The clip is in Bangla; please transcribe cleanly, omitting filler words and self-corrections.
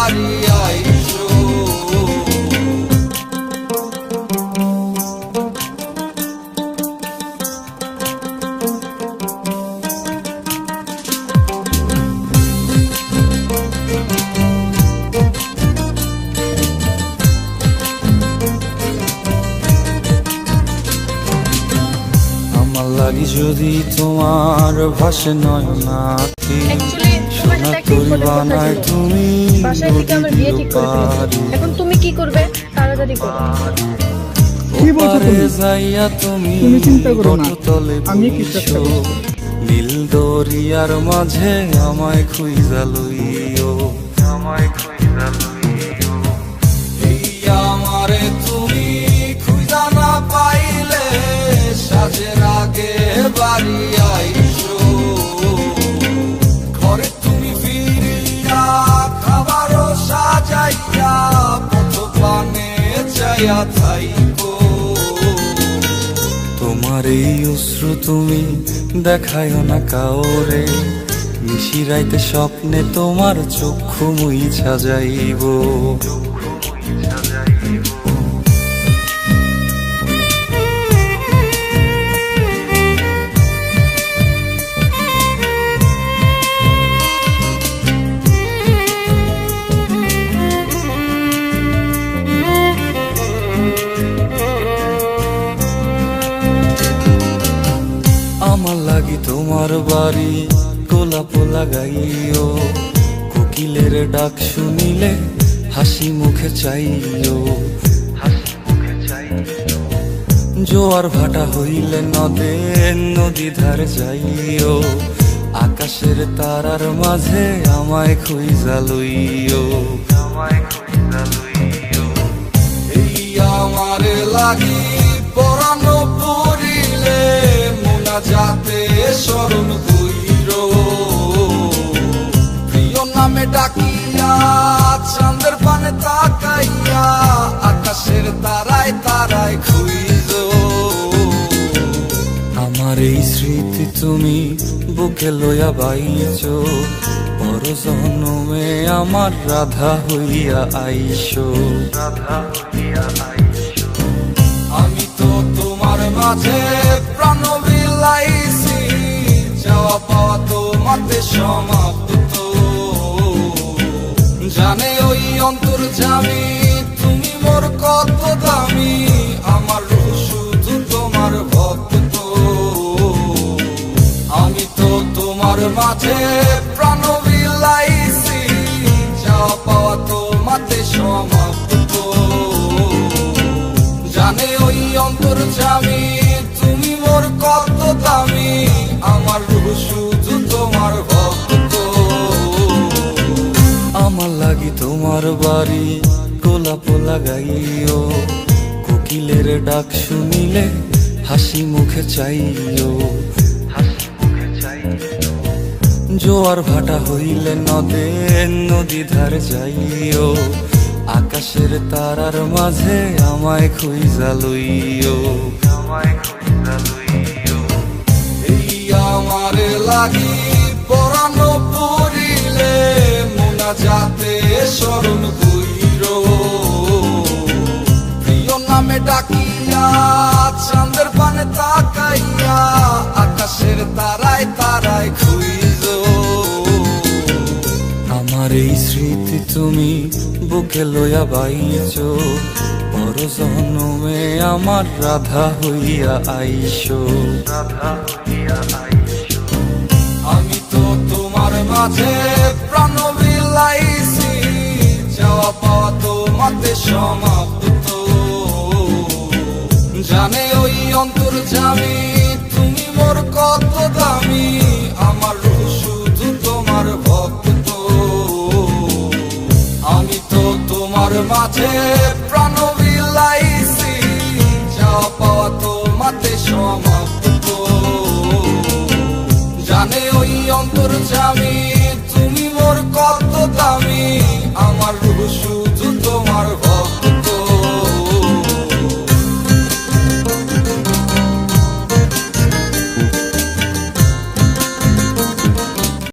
বাড়ি আইসো। আমার লাগি যদি তোমার ভাসে নয়নাতে, সোনা করি বানায় তুমি নদীর পারে। এখন তুমি কি করবে? তাড়াতাড়ি করো। কি বলছো তুমি? যাইয়া তুমি চিন্তা করো না, তলে আমি কি চেষ্টা করব। নীল দরিয়ার মাঝে আমায় খুঁজা লইও, আমায় খুঁজা লইও। এই আমারে তুমি খুঁজা না পাইলে সাজের আগে বাড়ি আইসো। ঘরে তুমি ফিরিয়া খাবারও সাজাইয়া পথ পানে চাইয়া থাইকো। তোমার এই অশ্রু তুমি দেখায়ও না কাউরে, নিশিরাইতে স্বপ্নে তোমার চক্ষু মুইছা যাইব। আমার লাগি তোমার বাড়ি গোলাপ লাগাইও, কোকিলের ডাক শুনিলে হাসি মুখে চাইও, হাসি মুখে চাইও। জোয়ার ভাটা হইলে নদে নদী ধার যাইও, আকাশের তারার মাঝে আমায় খুঁজা লইও, আমায় খুঁজা লইও। এই আমারে লাগি পরানো পড়িলে যাতে স্মরণ কইর, প্রিয় নামে ডাকিয়া চাঁদের পানে তাকাইয়া আকাশের তারায় তারায় খুইজ। আমার এই স্মৃতি তুমি বুকে লইয়া বাইছ, পর জন্মে আমার রাধা হইয়া আইসো, রাধা হইয়া আইসো। আমি তো তোমার মাঝে প্রাণ বিলাইছি, যাওয়া পাওয়া তোমাতে সমাপ্ত। জানে ওই অন্তর্যামী তুমি মোর কত দামি, আমার রূহ শুধু তোমার ভক্ত। আমি তো তোমার মাঝে প্রাণ বিলাইছি, যাওয়া পাওয়া তোমাতে সমাপ্ত। জানে ওই অন্তর্যামী তুমি মোর কত দামি, আমার রূহ শুধু তোমার ভক্ত। আমার লাগি তোমার বাড়ি গোলাপ লাগাইও, কোকিলের ডাক শুনিলে হাসি মুখে চাইও, হাসি মুখে চাইও। জোয়ার ভাটা হইলে নদে নদী ধার যাইও, আকাশের তারার মাঝে আমায় খুঁজা লইও, আমায় খুঁজা লইও। এই আমারে লাগি পরানো পড়িলে যাতে স্মরণ কইর, প্রিয় নামে ডাকিয়া চাঁদের পানে তাকাইয়া আকাশের তারায় তারায় খুইজ। আমার এই স্মৃতি তুমি বুকে লইয়া বাইছ, পর জন্মে আমার রাধা হইয়া আইসো, রাধা হইয়া আইসো। আমি তো তোমার মাঝে প্রাণ বিলাইছি, যাওয়া পাওয়া তোমাতে সমাপ্ত। জানে ওই অন্তর্যামী তুমি মোর কত দামি, আমার রূহ শুধু তোমার ভক্ত। আমি তো তোমার মাঝে প্রাণ বিলাইছি, যাওয়া পাওয়া তোমাতে সমাপ্ত। জানে ওই অন্তর্যামী তুমি মোর কত দামি, আমার রূহ